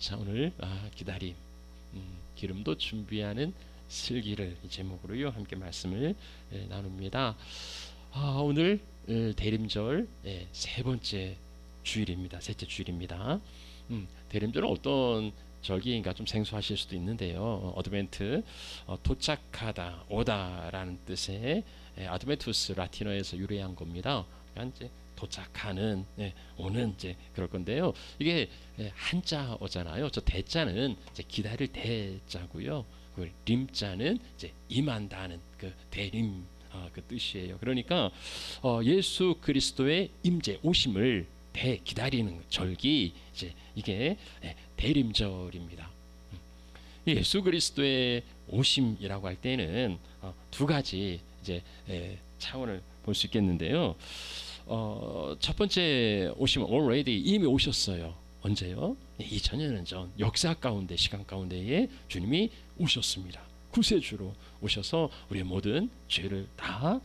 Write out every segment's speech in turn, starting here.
자, 오늘 기다림, 기름도 준비하는 슬기를 이 제목으로요 함께 말씀을 나눕니다. 오늘 대림절 세 번째 주일입니다. 셋째 주일입니다. 대림절은 어떤 절기인가 좀 생소하실 수도 있는데요. 어드벤트, 도착하다, 오다라는 뜻의 아드벤투스 라틴어에서 유래한 겁니다. 그러니까 이제 도착하는, 오는 이제 그럴 건데요. 이게 한자어잖아요. 저 대자는 이제 기다릴 대자고요. 그 림자는 이제 임한다는 그 대림 그 뜻이에요. 그러니까 예수 그리스도의 임재 오심을 기다리는 절기, 이제 이게 대림절입니다. 예수 그리스도의 오심이라고 할 때는 두 가지 이제 차원을 볼 수 있겠는데요. 첫 번째 오심은 already 이미 오셨어요. 언제요? 2000년 전 역사 가운데, 시간 가운데에 주님이 오셨습니다. 구세주로 오셔서 우리의 모든 죄를 다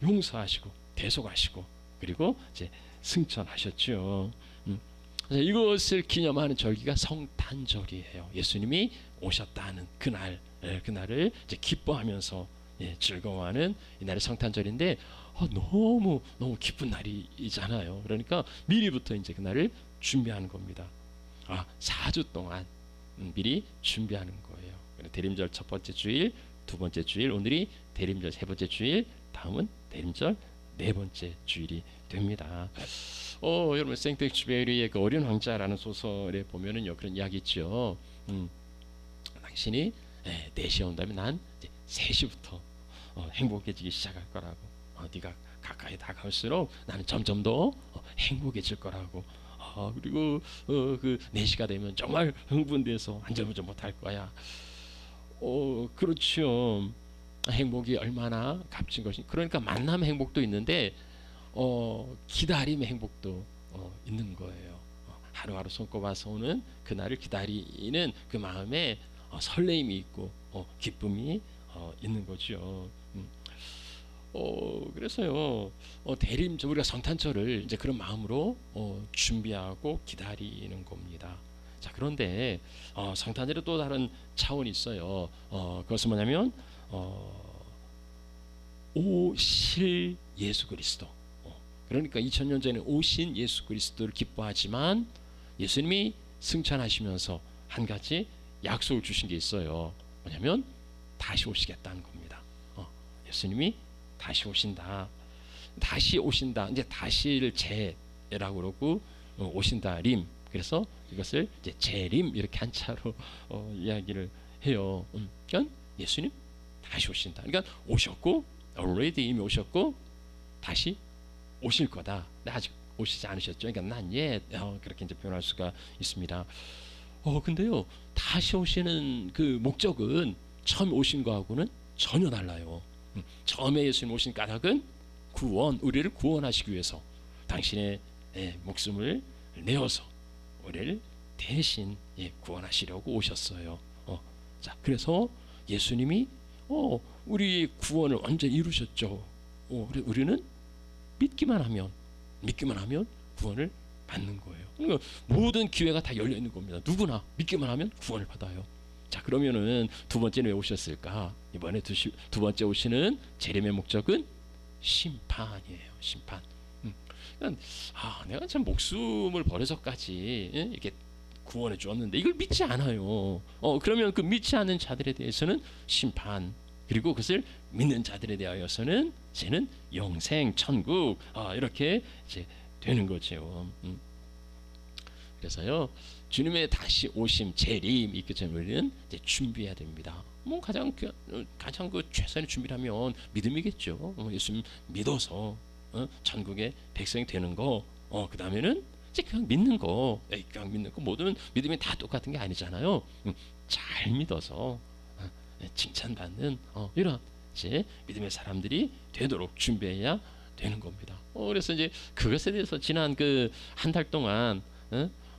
용서하시고 대속하시고 그리고 이제 승천하셨죠. 이것을 기념하는 절기가 성탄절이에요. 예수님이 오셨다는 그날, 그날을 이제 기뻐하면서 즐거워하는 이날의 성탄절인데 너무 기쁜 날이잖아요. 그러니까 미리부터 이제 그날을 준비하는 겁니다. 4주 동안 미리 준비하는 거예요. 대림절 첫 번째 주일, 두 번째 주일, 오늘이 대림절 세 번째 주일, 다음은 대림절 네 번째 주일이 됩니다. 여러분 생텍쥐페리의 그 어린 왕자라는 소설에 보면은요 그런 이야기 있죠. 당신이 4시에 온다면 난 이제 3시부터 행복해지기 시작할 거라고. 네가 가까이 다가올수록 나는 점점 더 행복해질 거라고. 그리고 그 4시가 되면 정말 흥분돼서 안절부절 못할 거야. 그렇죠. 행복이 얼마나 값진 것이. 그러니까 만남의 행복도 있는데 기다림의 행복도 있는 거예요. 하루하루 손꼽아서 오는 그날을 기다리는 그 마음에 설레임이 있고 기쁨이 있는 거죠. 그래서요 대림절, 우리가 성탄절을 이제 그런 마음으로 준비하고 기다리는 겁니다. 자, 그런데 성탄절에 또 다른 차원이 있어요. 그것은 뭐냐면 오실 예수 그리스도. 그러니까 2000년 전에 오신 예수 그리스도를 기뻐하지만 예수님이 승천하시면서 한 가지 약속을 주신 게 있어요. 뭐냐면 다시 오시겠다는 겁니다. 예수님이 다시 오신다. 다시 오신다. 이제 다시를 재라고 그러고 오신다 림. 그래서 이것을 이제 재림 이렇게 한자로 이야기를 해요. 그러니까 예수님 다시 오신다. 그러니까 오셨고 already 이미 오셨고 다시 오실 거다. 아직 오시지 않으셨죠. 그러니까 not yet 그렇게 이제 표현할 수가 있습니다. 근데요 다시 오시는 그 목적은 처음 오신 거하고는 전혀 달라요. 처음에 예수님 오신 까닭은 구원, 우리를 구원하시기 위해서 당신의 목숨을 내어서 우리를 대신 구원하시려고 오셨어요. 자, 그래서 예수님이 우리 구원을 완전히 이루셨죠. 우리는 믿기만 하면 구원을 받는 거예요. 그러니까 모든 기회가 다 열려 있는 겁니다. 누구나 믿기만 하면 구원을 받아요. 자, 그러면은 두 번째는 왜 오셨을까? 이번에 두 번째 오시는 재림의 목적은 심판이에요. 심판. 그러니까 내가 참 목숨을 버려서까지 이렇게 구원해 주었는데 이걸 믿지 않아요. 그러면 그 믿지 않는 자들에 대해서는 심판, 그리고 그것을 믿는 자들에 대하여서는 이제는 영생, 천국 이렇게 이제 되는 거죠. 그래서요 주님의 다시 오심, 재림 있기 전에 우리는 이제 준비해야 됩니다. 가장 그 최선의 준비라면 믿음이겠죠. 예수님 믿어서 천국의 백성이 되는 거. 그 다음에는 이제 그냥 믿는 거. 그냥 믿는 거. 모든 믿음이 다 똑같은 게 아니잖아요. 잘 믿어서 칭찬받는 이런 이제 믿음의 사람들이 되도록 준비해야 되는 겁니다. 그래서 이제 그것에 대해서 지난 그 한 달 동안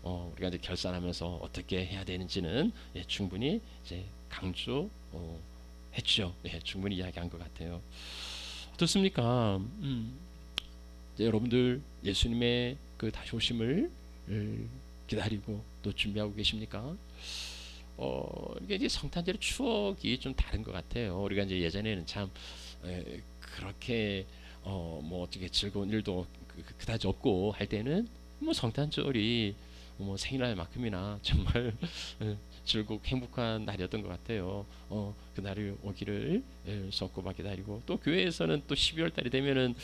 우리가 이제 결산하면서 어떻게 해야 되는지는 충분히 이제 강조했죠. 충분히 이야기한 것 같아요. 어떻습니까? 이제 여러분들 예수님의 그 다시 오심을 기다리고 또 준비하고 계십니까? 이게 이제 성탄절의 추억이 좀 다른 것 같아요. 우리가 이제 예전에는 참 그렇게 뭐 어떻게 즐거운 일도 그다지 없고 할 때는 뭐 성탄절이 뭐 생일날만큼이나 정말 즐겁고 행복한 날이었던 것 같아요. 그날이 오기를 손꼽아 기다리고, 또 교회에서는 또 12월 달이 되면은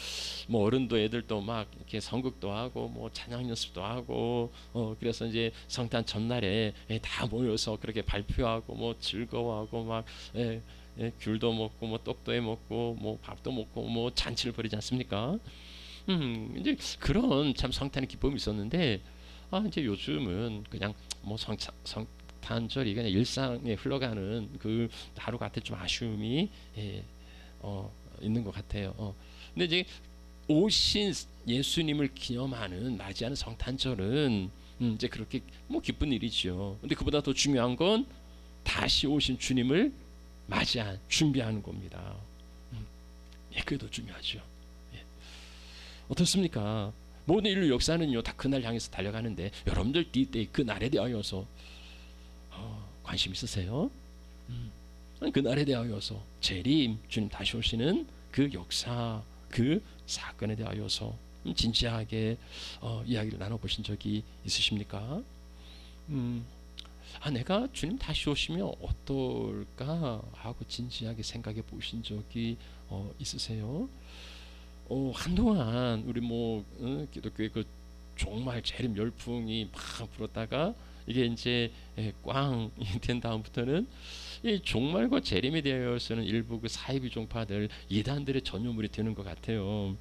뭐 어른도 애들도 막 이렇게 선극도 하고 뭐 찬양 연습도 하고, 그래서 이제 성탄 전날에 다 모여서 그렇게 발표하고 뭐 즐거워하고 막 귤도 먹고 뭐 떡도 해 먹고 뭐 밥도 먹고 뭐 잔치를 벌이지 않습니까? 이제 그런 참 성탄의 기쁨이 있었는데, 이제 요즘은 그냥 뭐 성탄절이 그냥 일상에 흘러가는 그 하루 같은 좀 아쉬움이 있는 것 같아요. 근데 이제 오신 예수님을 기념하는 맞이하는 성탄절은 이제 그렇게 뭐 기쁜 일이지요. 근데 그보다 더 중요한 건 다시 오신 주님을 맞이한 준비하는 겁니다. 그게 더 중요하죠. 어떻습니까? 모든 인류 역사는요 다 그날 향해서 달려가는데, 여러분들 이때 그 날에 대하여서 관심 있으세요? 그 날에 대하여서 재림, 주님 다시 오시는 그 역사, 그 사건에 대하여서 진지하게 이야기를 나눠보신 적이 있으십니까? 내가 주님 다시 오시면 어떨까 하고 진지하게 생각해 보신 적이 있으세요? 한동안 우리 뭐 기독교의 그 정말 재림 열풍이 막 불었다가 이게 이제 꽝 된 다음부터는 이 종말과 재림에 대해서는 일부 그 사이비 종파들 이단들의 전유물이 되는 것 같아요.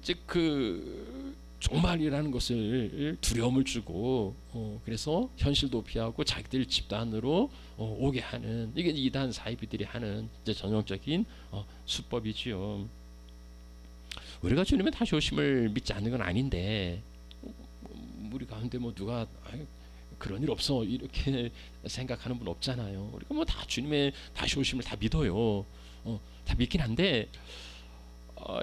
이제 그 종말이라는 것을 두려움을 주고 그래서 현실도 피하고 자기들 집단으로 오게 하는, 이게 이단 사이비들이 하는 이제 전형적인 수법이지요. 우리가 주님의 다시 오심을 믿지 않는 건 아닌데, 우리 가운데 뭐 누가 그런 일 없어 이렇게 생각하는 분 없잖아요. 우리가 뭐 다 주님의 다시 오심을 다 믿어요. 다 믿긴 한데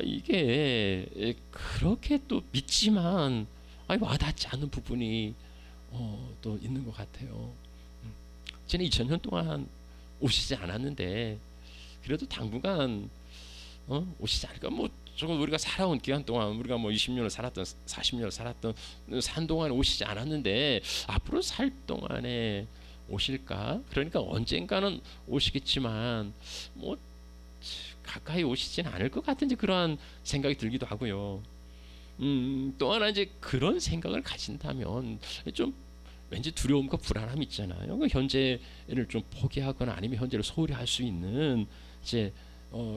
이게 그렇게 또 믿지만 와닿지 않는 부분이 또 있는 것 같아요. 저는 2000년 동안 오시지 않았는데 그래도 당분간 오시지 않을까. 뭐 조금 우리가 살아온 기간 동안 우리가 뭐 20년을 살았던 40년을 살았던 산 동안 오시지 않았는데 앞으로 살 동안에 오실까? 그러니까 언젠가는 오시겠지만 뭐 가까이 오시진 않을 것 같은 그러한 생각이 들기도 하고요. 또 하나 이제 그런 생각을 가진다면 좀 왠지 두려움과 불안함이 있잖아요. 그 현재를 좀 포기하거나 아니면 현재를 소홀히 할 수 있는 이제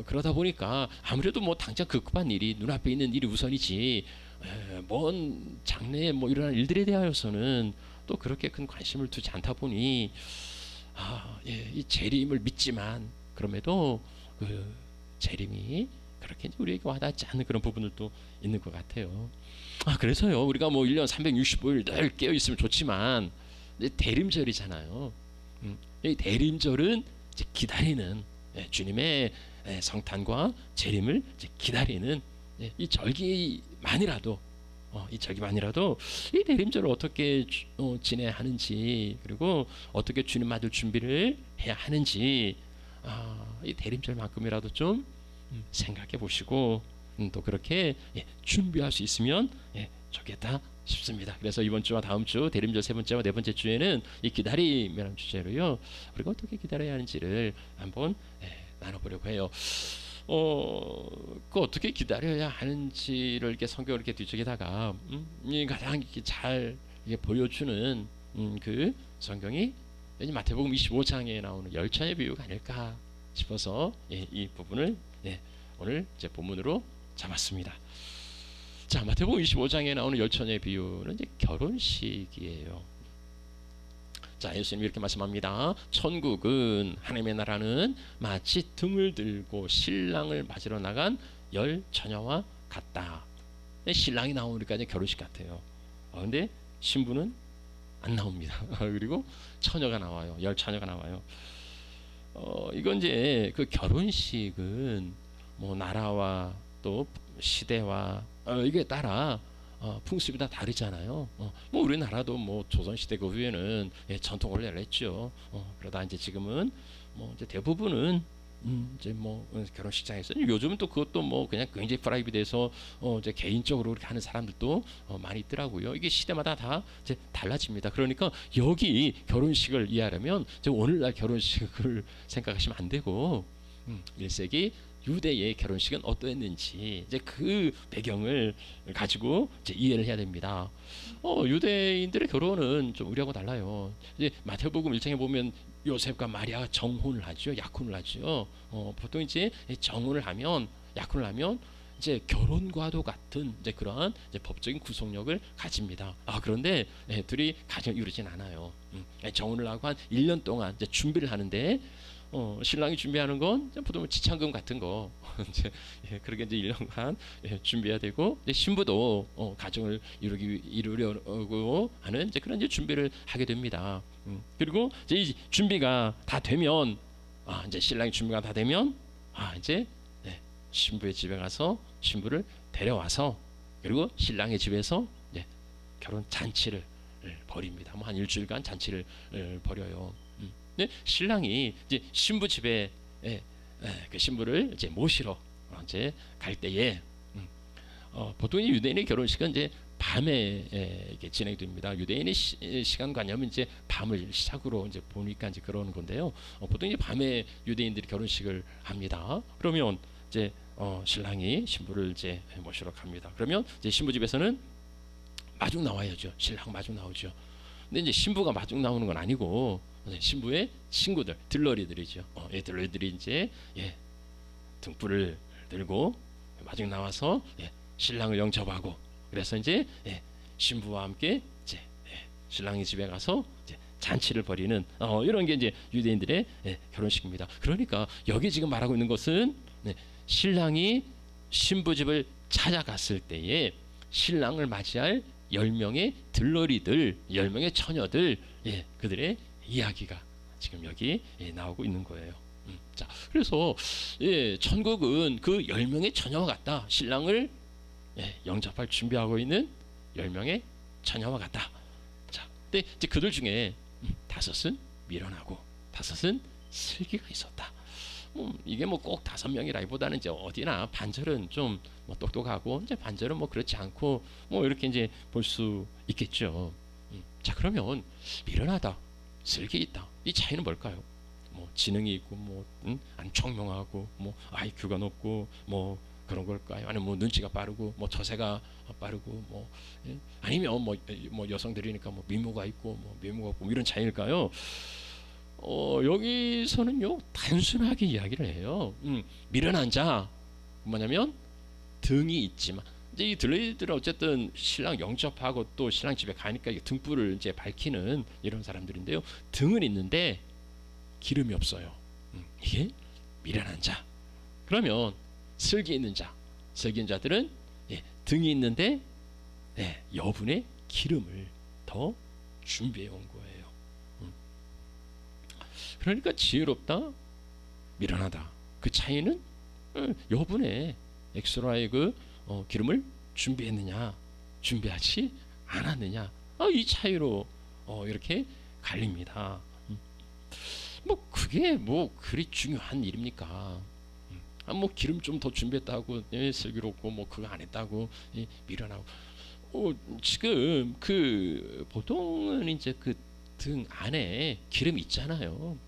그러다 보니까 아무래도 뭐 당장 급한 일이 눈앞에 있는 일이 우선이지, 먼 장래에 뭐 일어날 일들에 대하여서는 또 그렇게 큰 관심을 두지 않다 보니 이 재림을 믿지만 그럼에도 그 재림이 그렇게 우리에게 와닿지 않는 그런 부분들도 있는 것 같아요. 그래서요 우리가 뭐 1년 365일 늘 깨어 있으면 좋지만 이제 대림절이잖아요. 이 대림절은 이제 기다리는 주님의 성탄과 재림을 이제 기다리는 이 절기만이라도 이 대림절을 어떻게 지내야 하는지, 그리고 어떻게 주님 맞을 준비를 해야 하는지 이 대림절만큼이라도 좀 생각해 보시고 또 그렇게 준비할 수 있으면 좋겠다 싶습니다. 그래서 이번 주와 다음 주 대림절 세 번째와 네 번째 주에는 이 기다림이라는 주제로요 우리가 어떻게 기다려야 하는지를 한번 나눠보려고 해요. 그 어떻게 기다려야 하는지를 이렇게 성경을 이렇게 뒤쪽에다가 가장 이렇게 잘 이렇게 보여주는 그 성경이 마태복음 25장에 나오는 열처녀의 비유가 아닐까 싶어서 이 부분을 오늘 제 본문으로 잡았습니다. 자, 마태복음 25장에 나오는 열처녀의 비유는 이제 결혼식이에요. 자, 예수님이 이렇게 말씀합니다. 천국은, 하나님의 나라는 마치 등을 들고 신랑을 맞으러 나간 열 처녀와 같다. 신랑이 나오니까 이제 결혼식 같아요. 근데 신부는 안 나옵니다. 그리고 처녀가 나와요. 열 처녀가 나와요. 이건 이제 그 결혼식은 뭐 나라와 또 시대와 이게 따라 풍습이 다 다르잖아요. 뭐 우리나라도 뭐 조선시대 그 후에는 전통 원래를 했죠. 그러다 이제 지금은 뭐 이제 대부분은 이제 뭐 결혼식장에서 요즘은 또 그것도 뭐 그냥 굉장히 프라이빗해서 이제 개인적으로 그렇게 하는 사람들도 많이 있더라고요. 이게 시대마다 다 이제 달라집니다. 그러니까 여기 결혼식을 이해하려면 이제 오늘날 결혼식을 생각하시면 안 되고 1세기 유대의 결혼식은 어떠했는지 이제 그 배경을 가지고 이제 이해를 해야 됩니다. 유대인들의 결혼은 좀 우리하고 달라요. 이제 마태복음 1장에 보면 요셉과 마리아가 정혼을 하죠, 약혼을 하죠. 보통 이제 정혼을 하면 약혼을 하면 이제 결혼과도 같은 이제 그러한 이제 법적인 구속력을 가집니다. 그런데 둘이 가정을 이루진 않아요. 정혼을 하고 한 1년 동안 이제 준비를 하는데 신랑이 준비하는 건 보통 지참금 같은 거 이제 그렇게 이제 1년간 준비해야 되고 이제 신부도 가정을 이루려고 하는 이제 그런 이제 준비를 하게 됩니다. 그리고 이제 이 준비가 다 되면 이제 신랑이 준비가 다 되면 이제 신부의 집에 가서 신부를 데려와서 그리고 신랑의 집에서 결혼 잔치를 벌입니다. 뭐 한 일주일간 잔치를 벌여요. 근데 신랑이 이제 신부 집에 그 신부를 이제 모시러 이제 갈 때에 보통 유대인의 결혼식은 이제 밤에 이게 진행됩니다. 유대인의 시간관념은 이제 밤을 시작으로 이제 보니까 이제 그러는 건데요. 보통 이제 밤에 유대인들이 결혼식을 합니다. 그러면 이제 신랑이 신부를 이제 모시러 갑니다. 그러면 이제 신부 집에서는 마중 나와야죠. 신랑 마중 나오죠. 근데 이제 신부가 마중 나오는 건 아니고 신부의 친구들, 들러리들이죠. 들러리들이 이제 등불을 들고 마중 나와서 신랑을 영접하고 그래서 이제 신부와 함께 이제 신랑의 집에 가서 이제 잔치를 벌이는 이런 게 이제 유대인들의 결혼식입니다. 그러니까 여기 지금 말하고 있는 것은 신랑이 신부 집을 찾아갔을 때에 신랑을 맞이할 10명의 들러리들, 10명의 처녀들, 그들의 이야기가 지금 여기 나오고 있는 거예요. 자, 그래서 천국은 그 10명의 처녀와 같다. 신랑을 영접할 준비하고 있는 10명의 처녀와 같다. 자, 근데 이제 그들 중에 5은 미련하고 5은 슬기가 있었다. 이게 뭐 꼭 5명이라기보다는 이제 어디나 반절은 좀 뭐 똑똑하고 이제 반절은 뭐 그렇지 않고 뭐 이렇게 이제 볼 수 있겠죠. 자, 그러면 미련하다, 슬기 있다. 이 차이는 뭘까요? 뭐 지능이 있고 뭐 아니 총명하고 뭐 IQ가 높고 뭐 그런 걸까요? 아니면 뭐 눈치가 빠르고 뭐 처세가 빠르고 뭐 아니면 뭐 여성들이니까 뭐 미모가 있고 뭐 미모가 없고 뭐 이런 차이일까요? 여기서는요 단순하게 이야기를 해요. 미련한 자 뭐냐면 등이 있지만 이제 이 들러리들은 어쨌든 신랑 영접하고 또 신랑 집에 가니까 등불을 이제 밝히는 이런 사람들인데요. 등은 있는데 기름이 없어요. 이게 미련한 자. 그러면 슬기 있는 자, 슬기 있는 자들은 등이 있는데 여분의 기름을 더 준비해 온 거예요. 그러니까 지혜롭다, 미련하다. 그 차이는 여분의 엑스트라의 그 기름을 준비했느냐, 준비하지 않았느냐. 이 차이로 이렇게 갈립니다. 뭐 그게 뭐 그리 중요한 일입니까? 뭐 기름 좀 더 준비했다고 슬기롭고 뭐 그거 안 했다고 미련하고. 지금 그 보통은 이제 그 등 안에 기름이 있잖아요.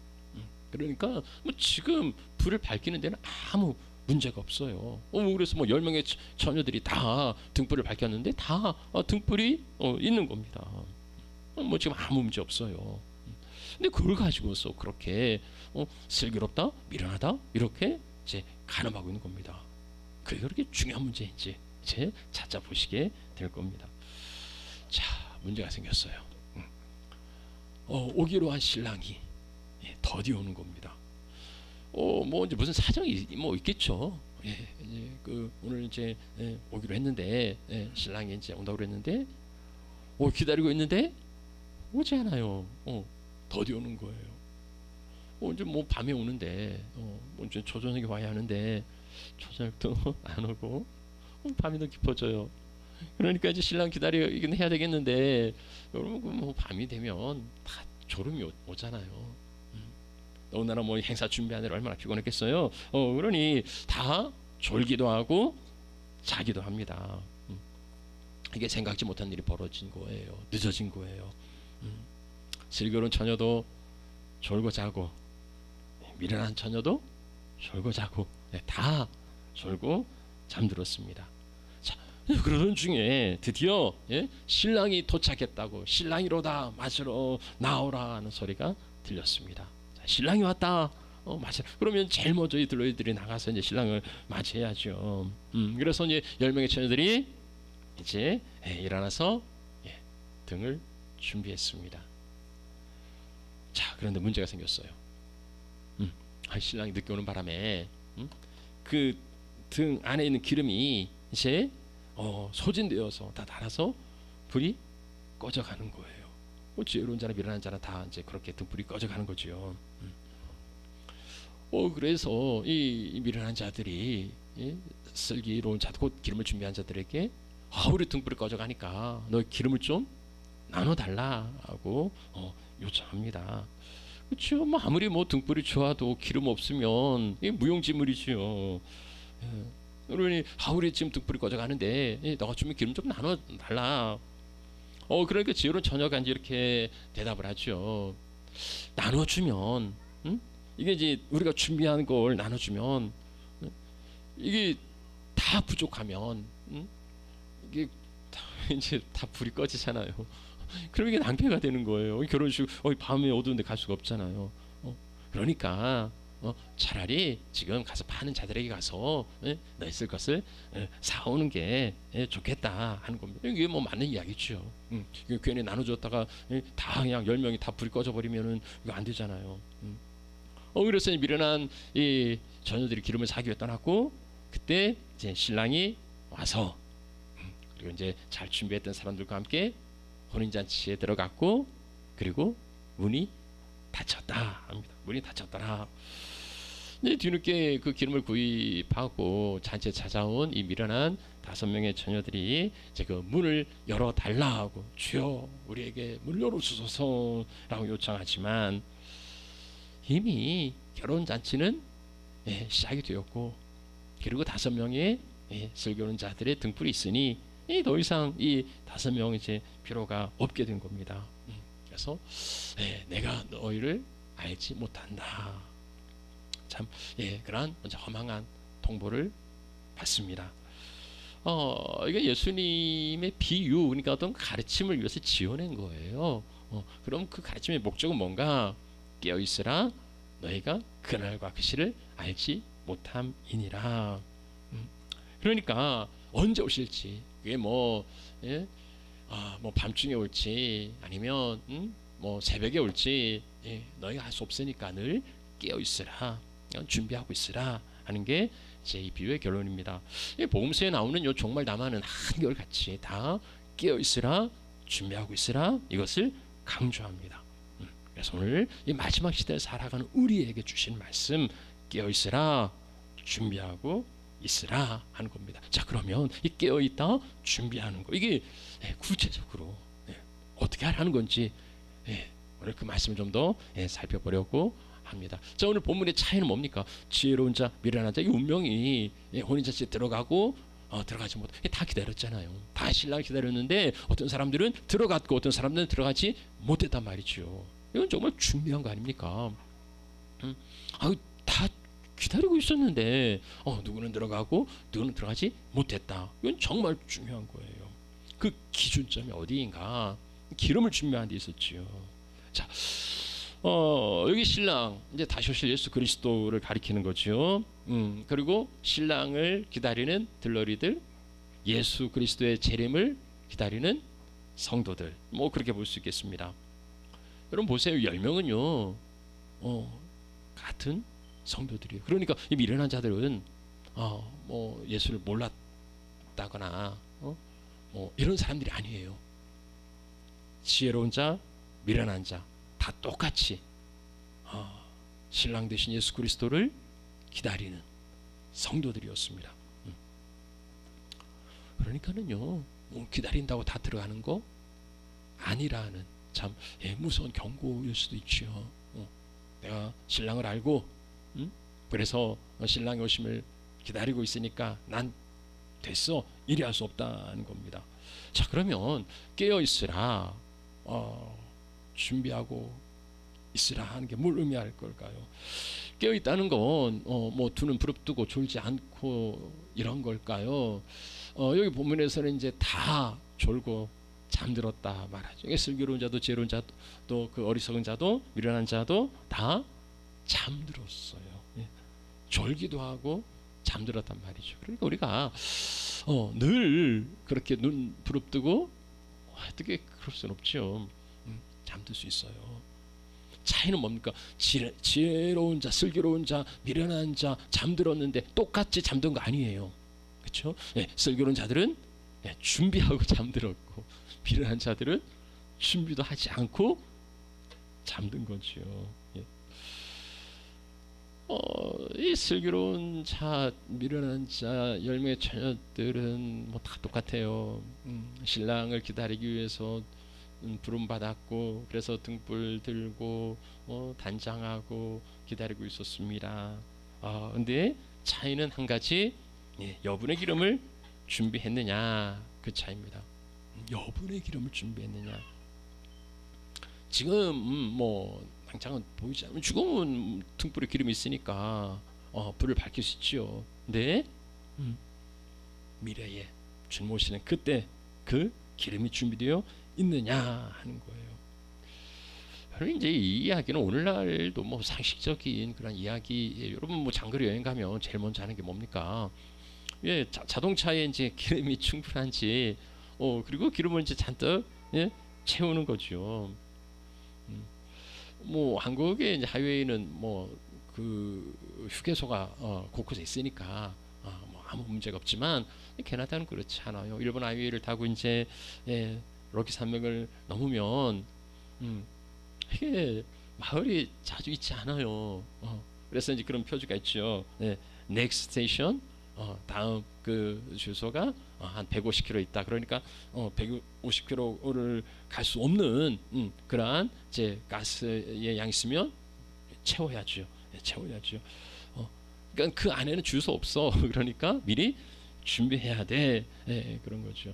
그러니까 뭐 지금 불을 밝히는 데는 아무 문제가 없어요. 그래서 뭐 10명의 처녀들이 다 등불을 밝혔는데 다 등불이 있는 겁니다. 뭐 지금 아무 문제 없어요. 근데 그걸 가지고서 그렇게 슬기롭다, 미련하다 이렇게 이제 가늠하고 있는 겁니다. 그게 그렇게 중요한 문제인지 이제 찾아보시게 될 겁니다. 자, 문제가 생겼어요. 오기로 한 신랑이 더디 오는 겁니다. 뭐 이제 무슨 사정이 뭐 있겠죠. 이제 그 오늘 이제 오기로 했는데 신랑이 이제 온다고 그랬는데 기다리고 있는데 오지 않아요. 더디 오는 거예요. 이제 뭐 밤에 오는데 뭐 이제 초저녁에 와야 하는데 초저녁도 안 오고 밤이 더 깊어져요. 그러니까 이제 신랑 기다리긴 해야 되겠는데 여러분 뭐 밤이 되면 다 졸음이 오잖아요. 너무나 뭐 행사 준비하느라 얼마나 피곤했겠어요. 그러니 다 졸기도 하고 자기도 합니다. 이게 생각지 못한 일이 벌어진 거예요. 늦어진 거예요. 슬기로운 처녀도 졸고 자고, 미련한 처녀도 졸고 자고, 다 졸고 잠들었습니다. 자, 그러던 중에 드디어 신랑이 도착했다고, 신랑이로다 맞으러 나오라 하는 소리가 들렸습니다. 자, 신랑이 왔다. 맞아. 그러면 제일 먼저 이 들러리들이 나가서 이제 신랑을 맞이해야죠. 그래서 이제 10명의 처녀들이 이제 일어나서 등을 준비했습니다. 자, 그런데 문제가 생겼어요. 신랑이 늦게 오는 바람에 그 등 안에 있는 기름이 이제 소진되어서 다 닳아서 불이 꺼져가는 거예요. 지혜로운 자나 미련한 자나 다 이제 그렇게 등불이 꺼져가는 거죠. 그래서 이 미련한 자들이 슬기로운 자, 곧 기름을 준비한 자들에게 우리 등불이 꺼져가니까 너 기름을 좀 나눠달라 하고 요청합니다. 그렇죠. 뭐 아무리 뭐 등불이 좋아도 기름 없으면 이게 무용지물이지요. 그러니 우리 지금 등불이 꺼져가는데 너가 주면 기름 좀 나눠달라. 그러니까 지혜로운 처녀가 이제 이렇게 대답을 하죠. 나눠주면 이게 이제 우리가 준비한 걸 나눠주면 이게 다 부족하면 이게 이제 다 불이 꺼지잖아요. 그럼 이게 낭패가 되는 거예요. 결혼식 밤에 어두운데 갈 수가 없잖아요. 그러니까 차라리 지금 가서 파는 자들에게 가서 너 쓸 것을 사오는 게 좋겠다 하는 겁니다. 이게 뭐 맞는 이야기죠. 괜히 나눠줬다가 다 그냥 10명이 다 불이 꺼져버리면은 이거 안 되잖아요. 그래서 미련한 이 처녀들이 기름을 사기 위해 떠났고, 그때 이제 신랑이 와서 그리고 이제 잘 준비했던 사람들과 함께 혼인잔치에 들어갔고, 그리고 문이 닫혔다 합니다. 문이 닫혔더라. 이제 뒤늦게 그 기름을 구입하고 잔치에 찾아온 이 미련한 5명의 처녀들이 이제 그 문을 열어 달라 하고, 주여 우리에게 문을 열어 주소서라고 요청하지만 이미 결혼 잔치는 시작이 되었고, 그리고 5명의 슬기로운 자들의 등불이 있으니 더 이상 이 5명이 이제 필요가 없게 된 겁니다. 그래서 내가 너희를 알지 못한다. 참 그러한 허망한 통보를 받습니다. 이게 예수님의 비유, 그러니까 어떤 가르침을 위해서 지어낸 거예요. 그럼 그 가르침의 목적은 뭔가? 깨어 있으라 너희가 그날과 그 시를 알지 못함이니라. 그러니까 언제 오실지, 그게 뭐 밤중에 올지 아니면 뭐 새벽에 올지 너희가 알 수 없으니까 늘 깨어 있으라, 준비하고 있으라 하는 게 제 이 비유의 결론입니다. 복음서에 나오는 요 종말 남아는 한결같이 다 깨어 있으라, 준비하고 있으라, 이것을 강조합니다. 그래서 오늘 이 마지막 시대에 살아가는 우리에게 주신 말씀, 깨어 있으라, 준비하고 있으라 하는 겁니다. 자, 그러면 이 깨어 있다, 준비하는 거, 이게 구체적으로 어떻게 하라는 건지 오늘 그 말씀을 좀 더 살펴보려고 합니다. 자, 오늘 본문의 차이는 뭡니까? 지혜로운 자, 미련한 자, 이 운명이 혼인잔치에 들어가고 들어가지 못, 다 기다렸잖아요. 다 신랑 기다렸는데 어떤 사람들은 들어갔고 어떤 사람들은 들어가지 못했단 말이죠. 이건 정말 중요한 거 아닙니까? 다 기다리고 있었는데 누구는 들어가고 누구는 들어가지 못했다. 이건 정말 중요한 거예요. 그 기준점이 어디인가? 기름을 준비하는 데 있었지요. 자, 여기 신랑, 이제 다시 오실 예수 그리스도를 가리키는 거죠. 그리고 신랑을 기다리는 들러리들, 예수 그리스도의 재림을 기다리는 성도들, 뭐 그렇게 볼 수 있겠습니다. 여러분 보세요. 10명은요 같은 성도들이에요. 그러니까 이 미련한 자들은 뭐 예수를 몰랐다거나 뭐 이런 사람들이 아니에요. 지혜로운 자, 미련한 자 다 똑같이 신랑 되신 예수 그리스도를 기다리는 성도들이었습니다. 그러니까는요 기다린다고 다 들어가는 거 아니라는 참 무서운 경고일 수도 있지요. 내가 신랑을 알고 그래서 신랑의 오심을 기다리고 있으니까 난 됐어 이리 할 수 없다는 겁니다. 자, 그러면 깨어 있으라 준비하고 있으라 하는 게 뭘 의미할 걸까요? 깨어 있다는 건 뭐 두 눈 부릅뜨고 졸지 않고 이런 걸까요? 여기 본문에서는 이제 다 졸고 잠들었다 말하죠. 슬기로운 자도 지혜로운 자도 또 그 어리석은 자도 미련한 자도 다 잠들었어요. 졸기도 하고 잠들었단 말이죠. 그러니까 우리가 늘 그렇게 눈 부릅뜨고 어떻게 그럴 수는 없죠. 잠들 수 있어요. 차이는 뭡니까? 지혜로운 자, 슬기로운 자, 미련한 자 잠들었는데 똑같이 잠든 거 아니에요. 그렇죠? 슬기로운 자들은 준비하고 잠들었고 미련한 자들은 준비도 하지 않고 잠든 거죠. 이 슬기로운 자, 미련한 자, 열매의 처녀들은 뭐 다 똑같아요. 신랑을 기다리기 위해서 부름 받았고 그래서 등불 들고 단장하고 기다리고 있었습니다. 근데 차이는 한 가지, 여분의 기름을 준비했느냐 그 차이입니다. 여분의 기름을 준비했느냐. 지금 뭐 당장은 보이지 않으면 죽으면 등불에 기름이 있으니까 불을 밝힐 수 있지요. 근데 미래에 주님 오시는 그때 그 기름이 준비되어 있느냐 하는 거예요. 그럼 이제 이 이야기는 오늘날도 뭐 상식적인 그런 이야기예요. 여러분 뭐 장거리 여행 가면 제일 먼저 하는 게 뭡니까? 자동차에 이제 기름이 충분한지 그리고 기름을 이제 잔뜩 채우는 거죠. 뭐 한국의 이제 하이웨이는 뭐 그 휴게소가 곳곳에 있으니까 뭐 아무 문제가 없지만 캐나다는 그렇지 않아요. 일본 하이웨이를 타고 이제 로키 산맥을 넘으면 이게 마을이 자주 있지 않아요. 그래서 이제 그런 표지가 있죠. next station, 다음 그 주소가 한 150km 있다. 그러니까 150km를 갈 수 없는 그러한 이제 가스의 양이 있으면 채워야죠. 채워야죠. 그러니까 그 안에는 주소 없어. 그러니까 미리 준비해야 돼. 그런 거죠.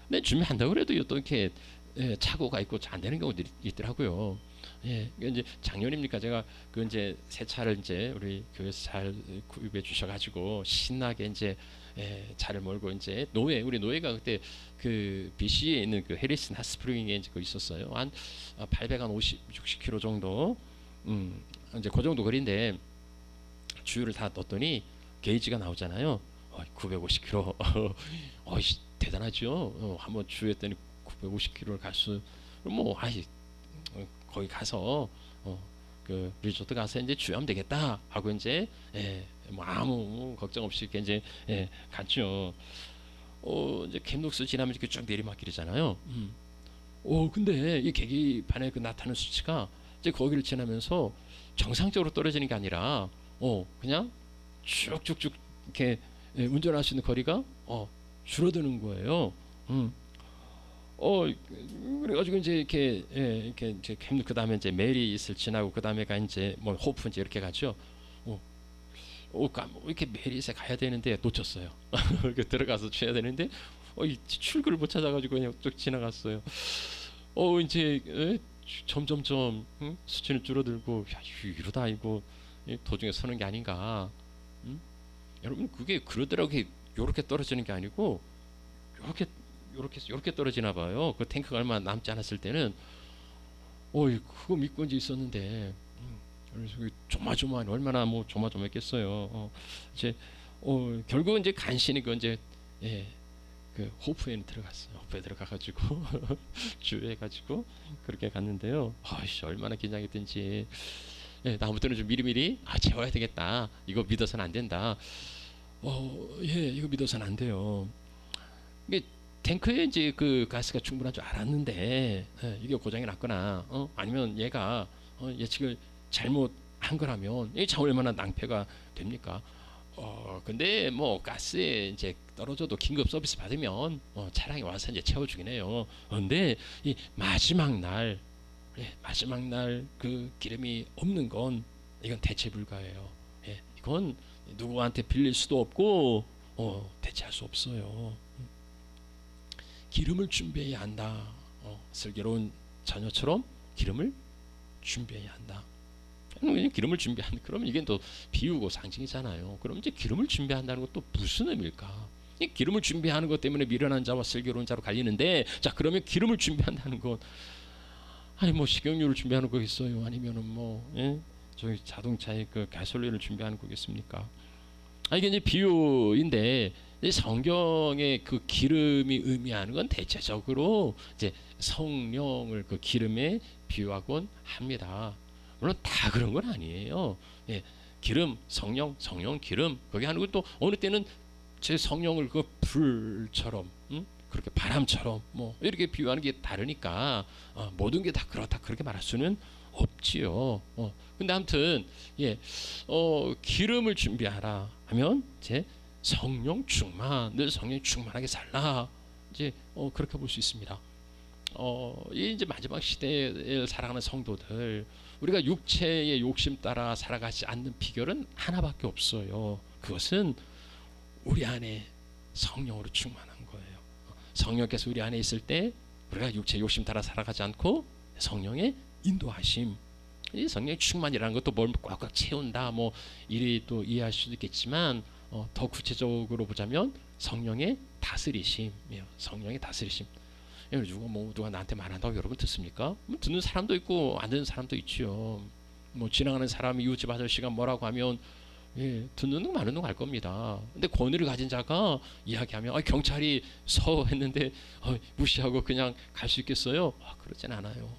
근데 준비한다고 해도 또 이렇게 착오가 있고 안 되는 경우들이 있더라고요. 이제 작년입니까? 제가 그 이제 새 차를 이제 우리 교회에서 잘 구입해 주셔가지고 신나게 이제 차를 몰고 이제 우리 노예가 그때 그 BC에 있는 그 해리슨 핫스프링에 이제 그 있었어요. 한 850, 60km 정도, 이제 그 정도 거리인데 주유를 다 넣었더니 게이지가 나오잖아요. 950km. 대단하죠. 한번 주유했더니 950km를 갈 수, 뭐 거기 가서 그 리조트 가서 이제 주유하면 되겠다 하고 이제 뭐 아무 걱정 없이 이제 갔죠. 이제 갬록스 지나면 이렇게 쭉 내리막길이잖아요. 근데 이 계기판에 그 나타나는 수치가 이제 거기를 지나면서 정상적으로 떨어지는 게 아니라 그냥 쭉쭉쭉 이렇게 운전할 수 있는 거리가 줄어드는 거예요. 그래가지고 이제 이렇게 이제 그 다음에 이제 메리스를 지나고 그 다음에가 이제 뭐 호프 이제 이렇게 가죠. 이렇게 메리스에 가야 되는데 놓쳤어요. 이렇게 들어가서 쳐야 되는데 이 출구를 못 찾아가지고 그냥 쭉 지나갔어요. 이제 점점점 수치는 줄어들고 이러다 이거 도중에 서는 게 아닌가. 여러분 그게 그러더라고요. 요렇게 떨어지는 게 아니고 요렇게 떨어지나 봐요. 그 탱크가 얼마 남지 않았을 때는 그거 믿고 이제 있었는데 그래서 조마조마 얼마나 뭐 조마조마했겠어요. 이제 결국은 이제 간신히 그 이제 그 호프에는 들어갔어요. 호프에 들어가가지고 주유해가지고 그렇게 갔는데요. 얼마나 긴장했든지. 다음부터는 좀 미리미리 채워야 되겠다. 이거 믿어서는 안 된다. 이거 믿어서는 안 돼요. 이게 탱크에 이제 그 가스가 충분한 줄 알았는데 이게 고장이 났거나 아니면 얘가 예측을 잘못한 거라면 이 차 얼마나 낭패가 됩니까? 근데 뭐 가스에 이제 떨어져도 긴급 서비스 받으면 차량에 와서 이제 채워주긴 해요. 근데 이 마지막 날, 마지막 날 그 기름이 없는 건 이건 대체 불가예요. 이건 누구한테 빌릴 수도 없고 대체할 수 없어요. 기름을 준비해야 한다. 슬기로운 자녀처럼 기름을 준비해야 한다. 기름을 준비한 그러면 이게 또 비유고 상징이잖아요. 그럼 이제 기름을 준비한다는 것도 무슨 의미일까? 이 기름을 준비하는 것 때문에 미련한 자와 슬기로운 자로 갈리는데, 자 그러면 기름을 준비한다는 건 아니 뭐 식용유를 준비하는 거겠어요? 아니면은 뭐 저기 자동차의 그 가솔린을 준비하는 거겠습니까? 이게 이제 비유인데 성경의 그 기름이 의미하는 건 대체적으로 이제 성령을 그 기름에 비유하곤 합니다. 물론 다 그런 건 아니에요. 기름, 성령, 기름 거기 하는 것도 어느 때는 제 성령을 그 불처럼, 그렇게 바람처럼 뭐 이렇게 비유하는 게 다르니까 모든 게 다 그렇다 그렇게 말할 수는 없지요. 근데 아무튼 기름을 준비하라 하면 제 성령 충만, 늘 성령 충만하게 살라, 이제 그렇게 볼 수 있습니다. 이제 마지막 시대에 살아가는 성도들, 우리가 육체의 욕심 따라 살아가지 않는 비결은 하나밖에 없어요. 그것은 우리 안에 성령으로 충만한 거예요. 성령께서 우리 안에 있을 때 우리가 육체 욕심 따라 살아가지 않고 성령의 인도하심, 이 성령의 충만이라는 것도 뭘 꽉꽉 채운다 뭐 이리 또 이해할 수도 있겠지만 더 구체적으로 보자면 성령의 다스리심이에요. 성령의 다스리심. 누가 나한테 말한다고 여러분 듣습니까? 뭐 듣는 사람도 있고 안 듣는 사람도 있지요. 뭐 지나가는 사람이 이웃집 아저씨가 뭐라고 하면 듣는 놈 많은 놈 알 겁니다. 근데 권위를 가진 자가 이야기하면 경찰이 서했는데 무시하고 그냥 갈 수 있겠어요? 그러진 않아요.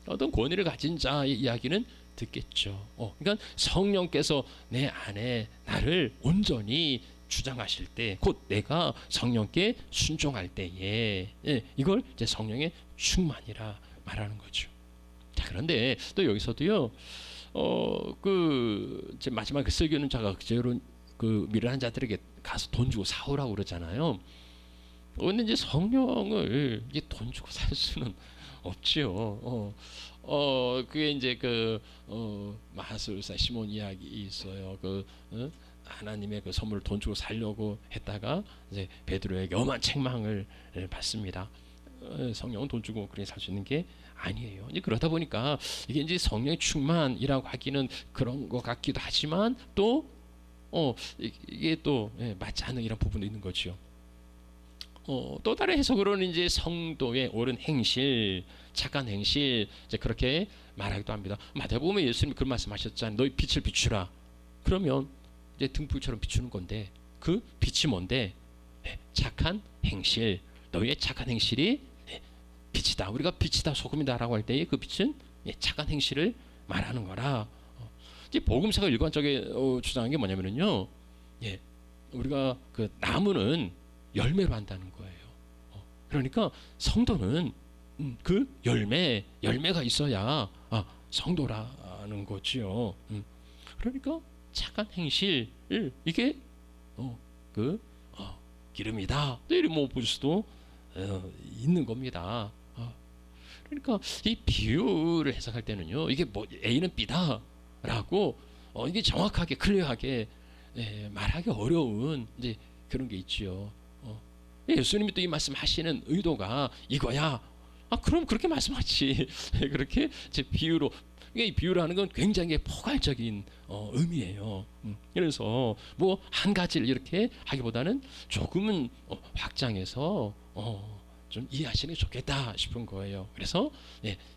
어떤 권위를 가진 자의 이야기는 듣겠죠. 그러니까 성령께서 내 안에 나를 온전히 주장하실 때, 곧 내가 성령께 순종할 때에 이걸 이제 성령의 충만이라 말하는 거죠. 자, 그런데 또 여기서도요, 그 이제 마지막 그 슬기는 자가 그 미련한 자들에게 가서 돈 주고 사오라고 그러잖아요. 근데 이제 성령을 이게 돈 주고 살 수는 없지요. 그게 이제 마술사 시몬 이야기 있어요. 하나님의 그 선물을 돈 주고 살려고 했다가 이제 베드로에게 엄한 책망을 받습니다. 성령은 돈 주고 그렇게 살 수 있는 게 아니에요. 이제 그러다 보니까 이게 이제 성령의 충만이라고 하기는 그런 것 같기도 하지만 또 이게 또 맞지 않는 이런 부분도 있는 거죠. 또 다른 해석으로는 이제 성도의 옳은 행실, 착한 행실, 이제 그렇게 말하기도 합니다. 마태복음에 예수님이 그런 말씀하셨잖아요. 너희 빛을 비추라. 그러면 이제 등불처럼 비추는 건데 그 빛이 뭔데? 착한 행실. 너희의 착한 행실이 빛이다. 우리가 빛이다, 소금이다라고 할 때의 그 빛은 착한 행실을 말하는 거라. 이제 복음서가 일관적으로 주장한 게 뭐냐면요, 우리가 그 나무는 열매로 한다는 거예요. 그러니까 성도는 그 열매가 있어야 성도라는 거지요. 그러니까 착한 행실, 이게 기름이다. 이렇게 뭐 볼 수도 있는 겁니다. 그러니까 이 비유를 해석할 때는요, 이게 뭐 A는 B다라고 이게 정확하게 클리어하게 말하기 어려운 이제 그런 게 있지요. 예수님이 또 이 말씀하시는 의도가 이거야. 그럼 그렇게 말씀하지. 그렇게 제 비유로. 이 비유라는 건 굉장히 포괄적인 의미예요. 그래서 뭐 한 가지를 이렇게 하기보다는 조금은 확장해서 좀 이해하시는 게 좋겠다 싶은 거예요. 그래서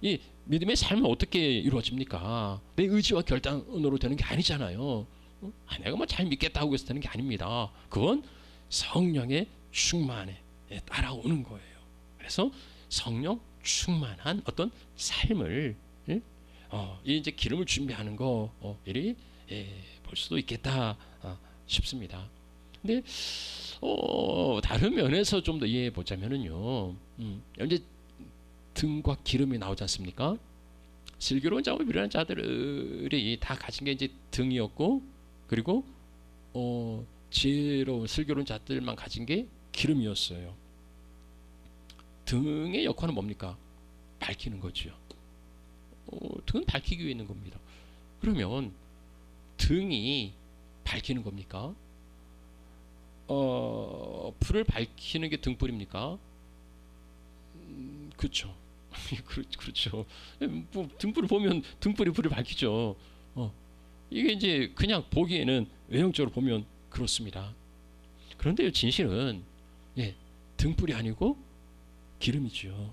이 믿음의 삶은 어떻게 이루어집니까? 내 의지와 결단으로 되는 게 아니잖아요. 내가 뭐 잘 믿겠다고 해서 되는 게 아닙니다. 그건 성령의 충만에 따라오는 거예요. 그래서 성령 충만한 어떤 삶을 이제 기름을 준비하는 거 이리 볼 수도 있겠다 싶습니다. 근데 다른 면에서 좀 더 이해해 보자면은요, 이제 등과 기름이 나오지 않습니까? 슬기로운 자와 미련한 자들이 다 가진 게 이제 등이었고, 그리고 지혜로운 슬기로운 자들만 가진 게 기름이었어요. 등의 역할은 뭡니까? 밝히는 거죠. 등은 밝히기 위해 있는 겁니다. 그러면 등이 밝히는 겁니까? 불을 밝히는 게 등불입니까? 그렇죠. 그렇죠. 뭐 등불을 보면 등불이 불을 밝히죠. 이게 이제 그냥 보기에는 외형적으로 보면 그렇습니다. 그런데 진실은 등불이 아니고 기름이죠.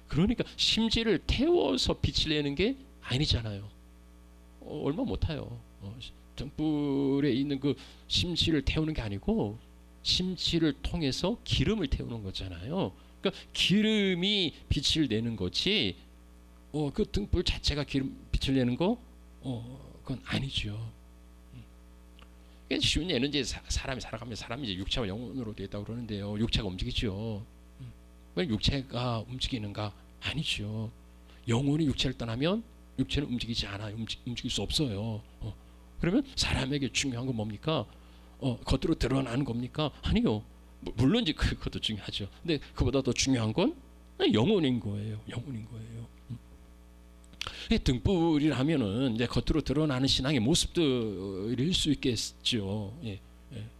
그러니까 심지를 태워서 빛을 내는 게 아니잖아요. 얼마 못해요. 등불에 있는 그 심지를 태우는 게 아니고 심지를 통해서 기름을 태우는 거잖아요. 그러니까 기름이 빛을 내는 거지 그 등불 자체가 빛을 내는 거 그건 아니죠. 쉬운 예는 이제 사람이 살아가면서 사람이 이제 육체와 영혼으로 되어 있다고 그러는데요. 육체가 움직이죠. 왜 육체가 움직이는가? 아니죠. 영혼이 육체를 떠나면 육체는 움직이지 않아요. 움직일 수 없어요. 그러면 사람에게 중요한 건 뭡니까? 겉으로 드러나는 겁니까? 아니요. 물론 이제 그것도 중요하죠. 근데 그보다 더 중요한 건 영혼인 거예요. 영혼인 거예요. 등불이라면은 이제 겉으로 드러나는 신앙의 모습들일 수 있겠죠.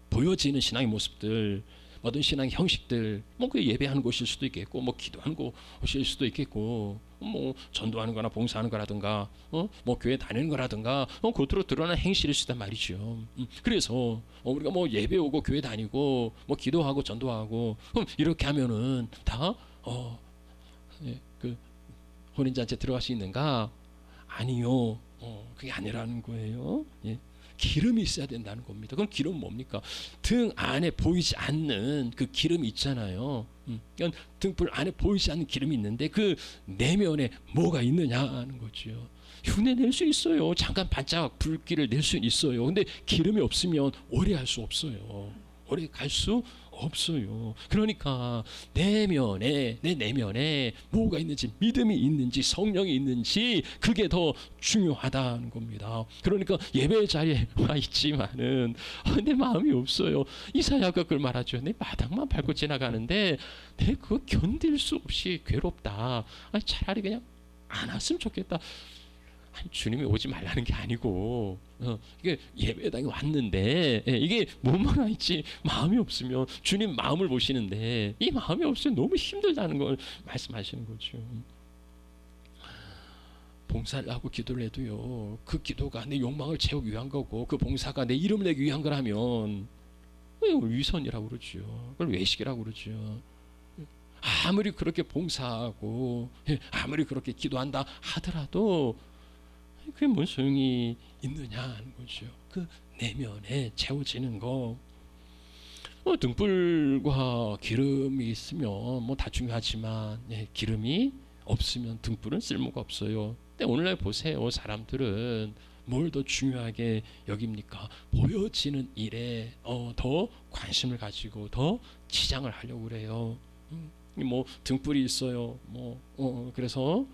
보여지는 신앙의 모습들, 모든 신앙의 형식들, 뭐 그 예배하는 곳일 수도 있겠고, 뭐 기도하는 곳일 수도 있겠고, 뭐 전도하는 거나 봉사하는 거라든가, 뭐 교회 다니는 거라든가, 겉으로 드러나는 행실일 수 있단 말이죠. 그래서 우리가 뭐 예배 오고 교회 다니고, 뭐 기도하고 전도하고, 그럼 이렇게 하면은 다 그 혼인잔치에 들어갈 수 있는가? 아니요. 그게 아니라는 거예요. 기름이 있어야 된다는 겁니다. 그럼 기름은 뭡니까? 등 안에 보이지 않는 그 기름이 있잖아요. 그러니까 등불 안에 보이지 않는 기름이 있는데 그 내면에 뭐가 있느냐 하는 거죠. 흉내 낼 수 있어요. 잠깐 반짝 불길을 낼 수 있어요. 근데 기름이 없으면 오래 할 수 없어요. 오래 갈 수 없어요. 그러니까 내 내면에 뭐가 있는지, 믿음이 있는지, 성령이 있는지, 그게 더 중요하다는 겁니다. 그러니까 예배 자리에 와 있지만은 내 마음이 없어요. 이사야가 그걸 말하죠. 내 마당만 밟고 지나가는데 내 그거 견딜 수 없이 괴롭다. 차라리 그냥 안 왔으면 좋겠다. 주님이 오지 말라는 게 아니고 이게 예배당에 왔는데 이게 몸만 와 있지 마음이 없으면 주님 마음을 보시는데 이 마음이 없으면 너무 힘들다는 걸 말씀하시는 거죠. 봉사를 하고 기도를 해도요, 그 기도가 내 욕망을 채우기 위한 거고 그 봉사가 내 이름을 내기 위한 거라면 위선이라고 그러죠. 그걸 외식이라고 그러죠. 아무리 그렇게 봉사하고 아무리 그렇게 기도한다 하더라도 그게 뭔 소용이 있느냐 하는 거죠. 그 내면에 채워지는 거. 등불과 기름이 있으면 뭐 다 중요하지만 기름이 없으면 등불은 쓸모가 없어요. 근데 오늘날 보세요. 사람들은 뭘 더 중요하게 여깁니까? 보여지는 일에 더 관심을 가지고 더 치장을 하려고 그래요. 뭐 등불이 있어요. 그래서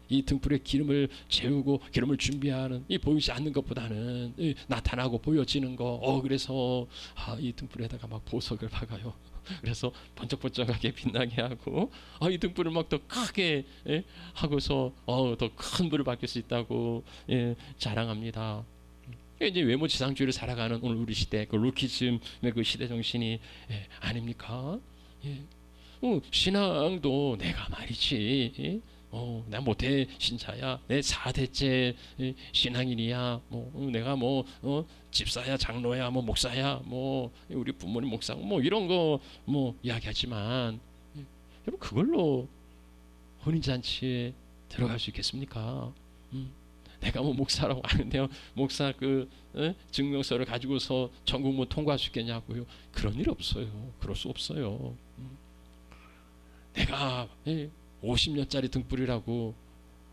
이 등불에 기름을 채우고 기름을 준비하는 이 보이지 않는 것보다는 나타나고 보여지는 거. 그래서 이 등불에다가 막 보석을 박아요. 그래서 번쩍번쩍하게 빛나게 하고 이 등불을 막 더 크게 하고서 더 큰 불을 밝힐 수 있다고 자랑합니다. 이제 외모지상주의를 살아가는 오늘 우리 시대 그 루키즘의 그 시대 정신이 아닙니까? 신앙도 내가 말이지 나 모태 신자야, 내 4대째 신앙인이야, 내가 집사야, 장로야, 목사야, 우리 부모님 목사, 이런 거 이야기하지만 여러분 그걸로 혼인잔치에 들어갈 수 있겠습니까? 내가 목사라고 하는데요, 목사 그 증명서를 가지고서 전국문 통과할 수 있겠냐고요? 그런 일 없어요. 그럴 수 없어요. 내가 50년짜리 등불이라고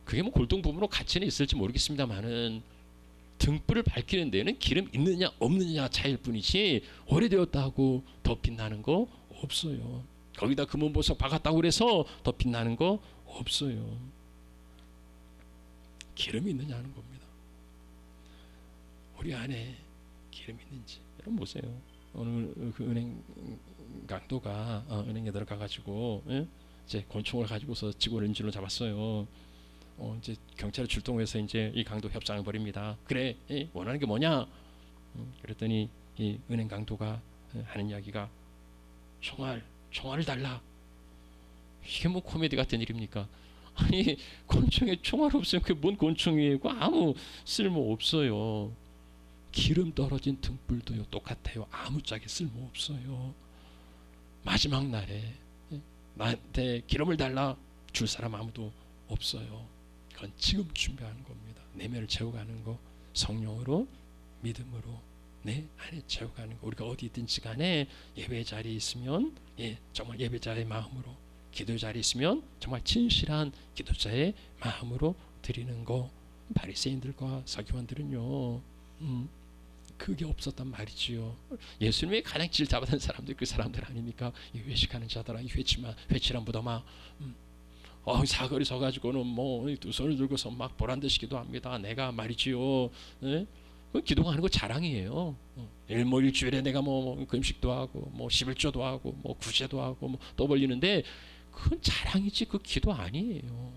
그게 골동품으로 가치는 있을지 모르겠습니다만은 등불을 밝히는 데는 기름 있느냐 없느냐 차이일 뿐이지 오래되었다고 더 빛나는 거 없어요. 거기다 금은보석 박았다고 그래서 더 빛나는 거 없어요. 기름이 있느냐 하는 겁니다. 우리 안에 기름 있는지 여러분 보세요. 오늘 그 은행 강도가 은행에 들어가 가지고 이제 권총을 가지고서 직원 인질로 잡았어요. 이제 경찰이 출동해서 이제 이 강도 협상을 벌입니다. 그래, 원하는 게 뭐냐? 그랬더니 이 은행 강도가 하는 이야기가 총알을 달라. 이게 뭐 코미디 같은 일입니까? 아니 권총에 총알 없으면 그게 뭔 권총이에요? 아무 쓸모 없어요. 기름 떨어진 등불도요 똑같아요. 아무짝에 쓸모 없어요. 마지막 날에 나한테 기름을 달라 줄 사람 아무도 없어요. 그건 지금 준비하는 겁니다. 내면을 채워가는 거, 성령으로 믿음으로 내 안에 채워가는 거. 우리가 어디 있든지 간에 예배 자리에 있으면 정말 예배자의 마음으로, 기도 자리에 있으면 정말 진실한 기도자의 마음으로 드리는 거. 바리새인들과 서기관들은요 그게 없었단 말이지요. 예수님의 가장 질타받은 사람들 그 사람들 아닙니까? 이 회식하는 자들아, 이 회치란 무덤아, 사거리 서가지고는 뭐 두 손을 들고서 막 보란듯이 기도합니다. 내가 말이지요, 기도하는 거 자랑이에요. 일주일에 내가 뭐 금식도 하고 뭐 11조도 하고 뭐 구제도 하고 뭐 또 벌리는데 그건 자랑이지 그 기도 아니에요.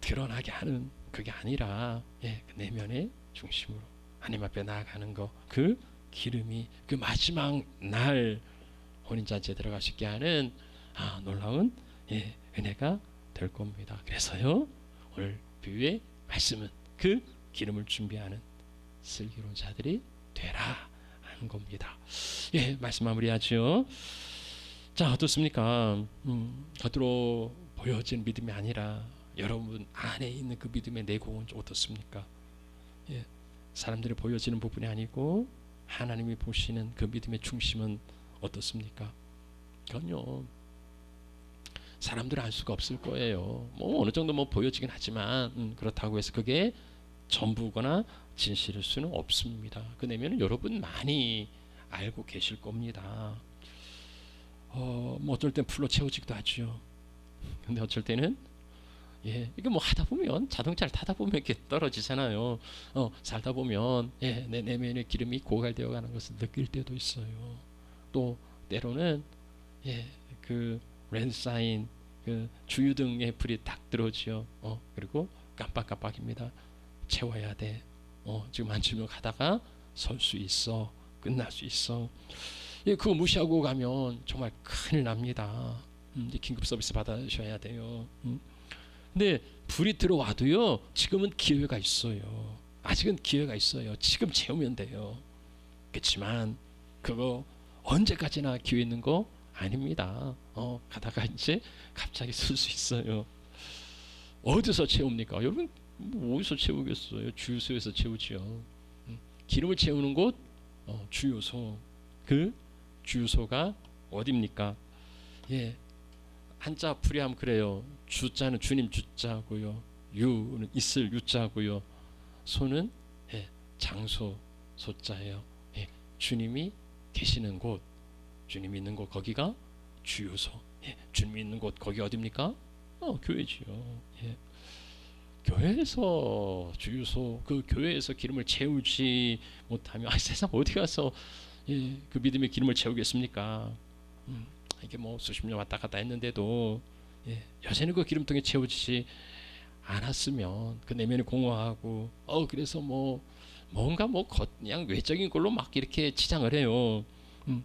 드러나게 하는 그게 아니라 그 내면의 중심으로 하나님 앞에 나아가는 거, 그 기름이 그 마지막 날 혼인잔치에 들어갈 수 있게 하는 놀라운 은혜가 될 겁니다. 그래서요 오늘 비유의 말씀은 그 기름을 준비하는 슬기로운 자들이 되라 하는 겁니다. 말씀 마무리하죠. 자, 어떻습니까? 겉으로 보여진 믿음이 아니라 여러분 안에 있는 그 믿음의 내공은 어떻습니까? 사람들이 보여지는 부분이 아니고 하나님이 보시는 그 믿음의 중심은 어떻습니까? 그건요 사람들은 알 수가 없을 거예요. 뭐 어느 정도 뭐 보여지긴 하지만 그렇다고 해서 그게 전부거나 진실일 수는 없습니다. 그 내면은 여러분 많이 알고 계실 겁니다. 뭐 어쩔 땐 풀로 채워지기도 하죠. 근데 어쩔 때는 이게 뭐 하다 보면 자동차를 타다 보면 이렇게 떨어지잖아요. 살다 보면 내 내면의 기름이 고갈되어 가는 것을 느낄 때도 있어요. 또 때로는 그 랜사인 그 주유등의 불이 딱 들어오죠. 그리고 깜빡깜빡입니다. 채워야 돼. 지금 안 채우면 가다가 설 수 있어. 끝날 수 있어. 그거 무시하고 가면 정말 큰일 납니다. 긴급 서비스 받으셔야 돼요. 근데 불이 들어와도요 지금은 기회가 있어요. 아직은 기회가 있어요. 지금 채우면 돼요. 그렇지만 그거 언제까지나 기회 있는 거 아닙니다. 가다가 이제 갑자기 쓸 수 있어요. 어디서 채웁니까? 여러분 뭐 어디서 채우겠어요? 주유소에서 채우지요. 기름을 채우는 곳 주유소. 그 주유소가 어디입니까? 한자 풀이하면 그래요. 주자는 주님 주자고요. 유는 있을 유자고요. 소는 장소 소자예요. 주님이 계시는 곳, 주님이 있는 곳 거기가 주유소. 주님이 있는 곳 거기 어디입니까? 교회지요. 교회에서 주유소, 그 교회에서 기름을 채우지 못하면 세상 어디 가서 그 믿음의 기름을 채우겠습니까? 이게 뭐 수십 년 왔다 갔다 했는데도 여전히 그 기름통에 채워지지 않았으면 그 내면이 공허하고 그래서 뭐 뭔가 뭐 그냥 외적인 걸로 막 이렇게 치장을 해요.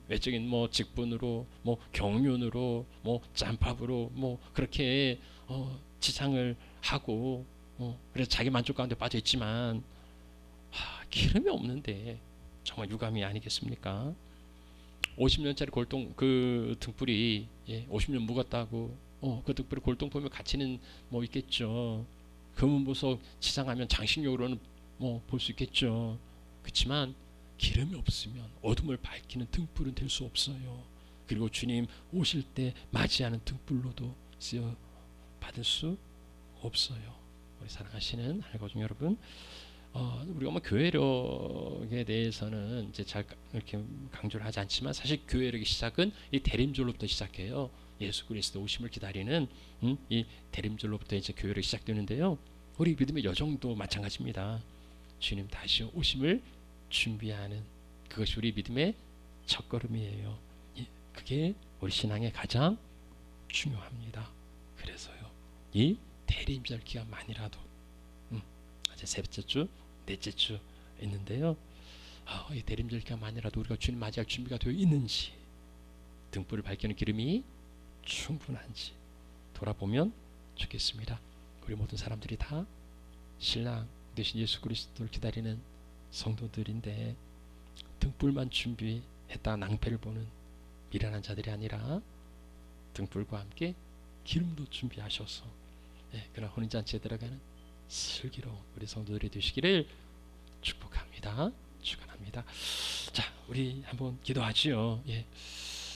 외적인 뭐 직분으로 뭐 경륜으로 뭐 짬밥으로 뭐 그렇게 치장을 하고 그래서 자기 만족 가운데 빠져 있지만 기름이 없는데 정말 유감이 아니겠습니까? 50년짜리 골동 그 등불이 50년 묵었다고 그 등불이 골동 보면 가치는 뭐 있겠죠. 금은 보석 치장하면 장식용으로는 뭐 볼 수 있겠죠. 그렇지만 기름이 없으면 어둠을 밝히는 등불은 될 수 없어요. 그리고 주님 오실 때 맞이하는 등불로도 쓰여 받을 수 없어요. 우리 사랑하시는 하나님 가족 여러분, 우리가 뭐 교회력에 대해서는 이제 잘 이렇게 강조를 하지 않지만 사실 교회력의 시작은 이 대림절로부터 시작해요. 예수 그리스도 오심을 기다리는 이 대림절로부터 이제 교회력이 시작되는데요. 우리 믿음의 여정도 마찬가지입니다. 주님 다시 오심을 준비하는 그것이 우리 믿음의 첫걸음이에요. 그게 우리 신앙의 가장 중요합니다. 그래서요, 이 대림절 기간만이라도 이제 셋째 주, 넷째 주 있는데요. 이 대림절 기간만이라도 우리가 주님 맞이할 준비가 되어 있는지, 등불을 밝히는 기름이 충분한지 돌아보면 좋겠습니다. 우리 모든 사람들이 다 신랑 되신 예수 그리스도를 기다리는 성도들인데 등불만 준비했다 낭패를 보는 미련한 자들이 아니라 등불과 함께 기름도 준비하셔서 그런 혼인잔치에 들어가는 슬기로운 우리 성도들이 되시기를 축복합니다. 축원합니다. 자, 우리 한번 기도하지요.